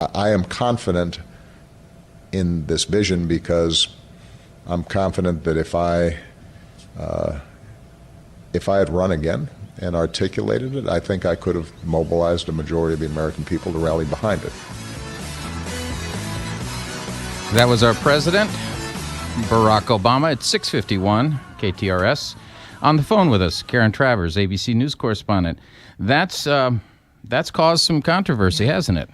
I am confident in this vision because I'm confident that if I had run again and articulated it, I think I could have mobilized a majority of the American people to rally behind it. That was our president, Barack Obama, at 6:51 KTRS. On the phone with us, Karen Travers, ABC News correspondent. That's caused some controversy, hasn't it?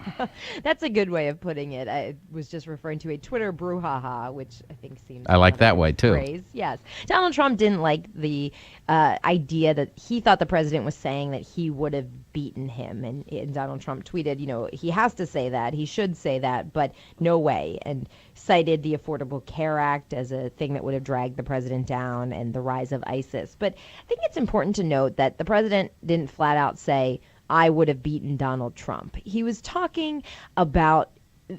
That's a good way of putting it. I was just referring to a Twitter brouhaha, which I think seems... I like that way, too. Phrase. Yes. Donald Trump didn't like the idea that he thought the president was saying that he would have beaten him. And Donald Trump tweeted, he has to say that. He should say that, but no way. And cited the Affordable Care Act as a thing that would have dragged the president down and the rise of ISIS. But I think it's important to note that the president didn't flat out say, I would have beaten Donald Trump. He was talking about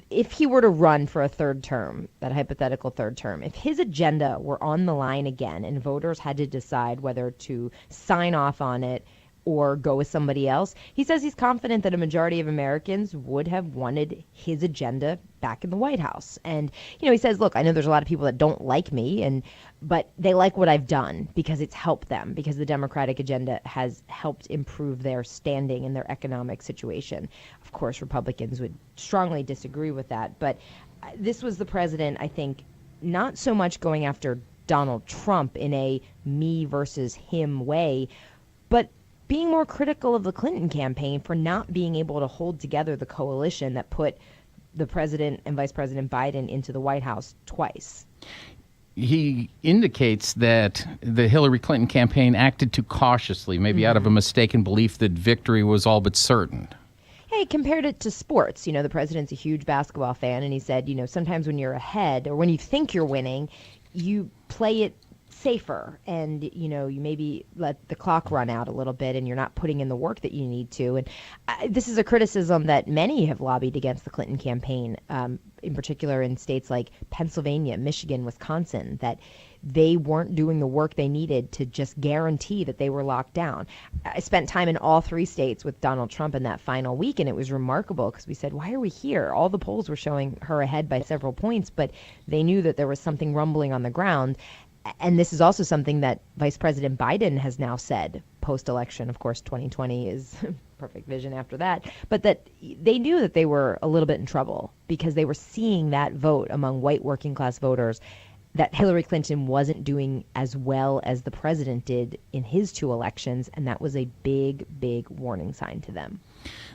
if he were to run for a third term, that hypothetical third term, if his agenda were on the line again and voters had to decide whether to sign off on it or go with somebody else, he says he's confident that a majority of Americans would have wanted his agenda back in the White House. And, he says, look, I know there's a lot of people that don't like me, but they like what I've done because it's helped them, because the Democratic agenda has helped improve their standing in their economic situation. Of course, Republicans would strongly disagree with that. But this was the president, I think, not so much going after Donald Trump in a me versus him way, but being more critical of the Clinton campaign for not being able to hold together the coalition that put the president and Vice President Biden into the White House twice. He indicates that the Hillary Clinton campaign acted too cautiously, maybe out of a mistaken belief that victory was all but certain. He compared it to sports. The president's a huge basketball fan, and he said, sometimes when you're ahead or when you think you're winning, you play it safer and you maybe let the clock run out a little bit and you're not putting in the work that you need to. And this is a criticism that many have lobbied against the Clinton campaign, in particular in states like Pennsylvania, Michigan, Wisconsin, that they weren't doing the work they needed to just guarantee that they were locked down. I spent time in all three states with Donald Trump in that final week, and it was remarkable because we said, why are we here? All the polls were showing her ahead by several points, but they knew that there was something rumbling on the ground. And this is also something that Vice President Biden has now said post-election. Of course, 2020 is perfect vision after that. But that they knew that they were a little bit in trouble because they were seeing that vote among white working class voters that Hillary Clinton wasn't doing as well as the president did in his two elections. And that was a big, big warning sign to them.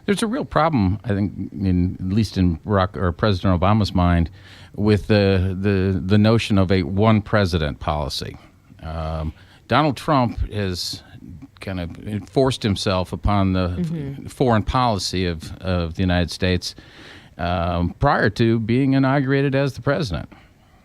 There's a real problem, I think, at least in Barack or President Obama's mind, with the notion of a one president policy. Donald Trump has kind of forced himself upon the foreign policy of the United States prior to being inaugurated as the president.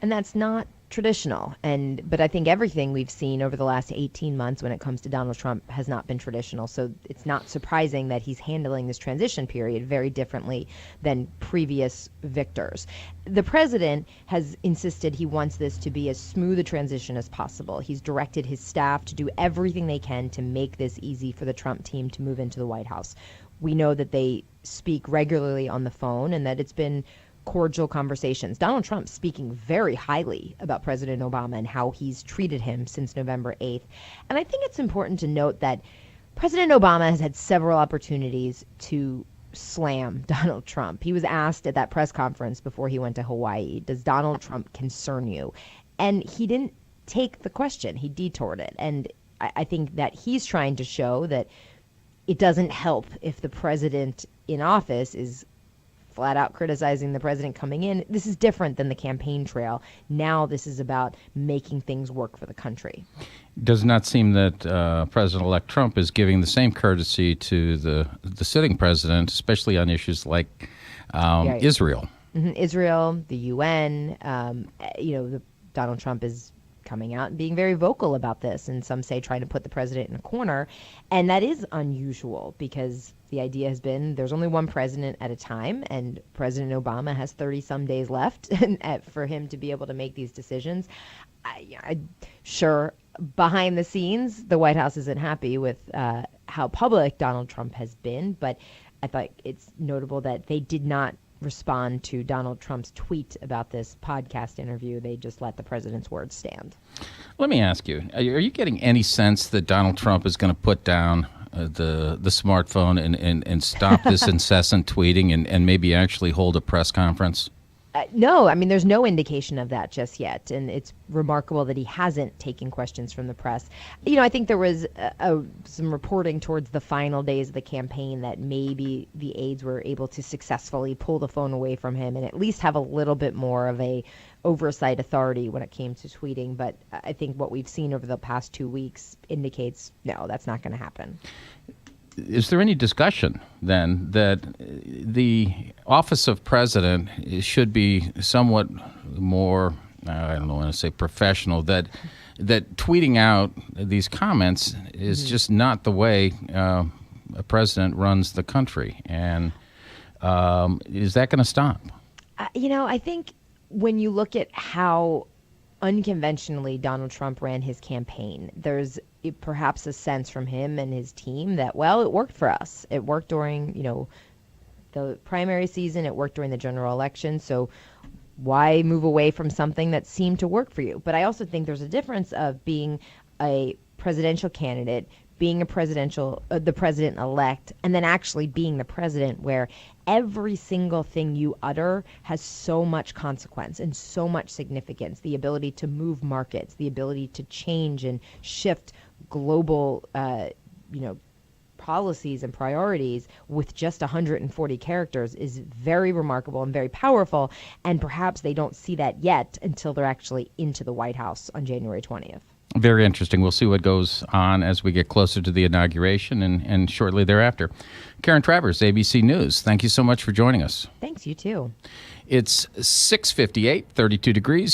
And that's not traditional. But I think everything we've seen over the last 18 months when it comes to Donald Trump has not been traditional. So it's not surprising that he's handling this transition period very differently than previous victors. The president has insisted he wants this to be as smooth a transition as possible. He's directed his staff to do everything they can to make this easy for the Trump team to move into the White House. We know that they speak regularly on the phone and that it's been cordial conversations. Donald Trump speaking very highly about President Obama and how he's treated him since November 8th. And I think it's important to note that President Obama has had several opportunities to slam Donald Trump. He was asked at that press conference before he went to Hawaii, does Donald Trump concern you? And he didn't take the question. He detoured it. And I think that he's trying to show that it doesn't help if the president in office is flat out criticizing the president coming in. This is different than the campaign trail. Now this is about making things work for the country. Does not seem that President-elect Trump is giving the same courtesy to the sitting president, especially on issues like Israel. Israel, the UN, Donald Trump is coming out and being very vocal about this, and some say trying to put the president in a corner. And that is unusual because the idea has been there's only one president at a time, and President Obama has 30-some days left for him to be able to make these decisions. Sure, behind the scenes, the White House isn't happy with how public Donald Trump has been, but I thought it's notable that they did not respond to Donald Trump's tweet about this podcast interview. They just let the president's words stand. Let me ask you, are you getting any sense that Donald Trump is going to put down the smartphone and stop this incessant tweeting and maybe actually hold a press conference? No, I mean, there's no indication of that just yet. And it's remarkable that he hasn't taken questions from the press. I think there was some reporting towards the final days of the campaign that maybe the aides were able to successfully pull the phone away from him and at least have a little bit more of a oversight authority when it came to tweeting. But I think what we've seen over the past 2 weeks indicates, no, that's not going to happen. Is there any discussion then that the office of president should be somewhat more, I don't want to say professional, that tweeting out these comments is just not the way a president runs the country? And is that going to stop? I think when you look at how unconventionally Donald Trump ran his campaign, there's perhaps a sense from him and his team that, well, it worked for us. It worked during, the primary season. It worked during the general election. So why move away from something that seemed to work for you? But I also think there's a difference of being a presidential candidate, being the president-elect, and then actually being the president, where every single thing you utter has so much consequence and so much significance. The ability to move markets, the ability to change and shift global, policies and priorities with just 140 characters is very remarkable and very powerful. And perhaps they don't see that yet until they're actually into the White House on January 20th. Very interesting. We'll see what goes on as we get closer to the inauguration and shortly thereafter. Karen Travers, ABC News, thank you so much for joining us. Thanks, you too. It's 6:58, 32 degrees.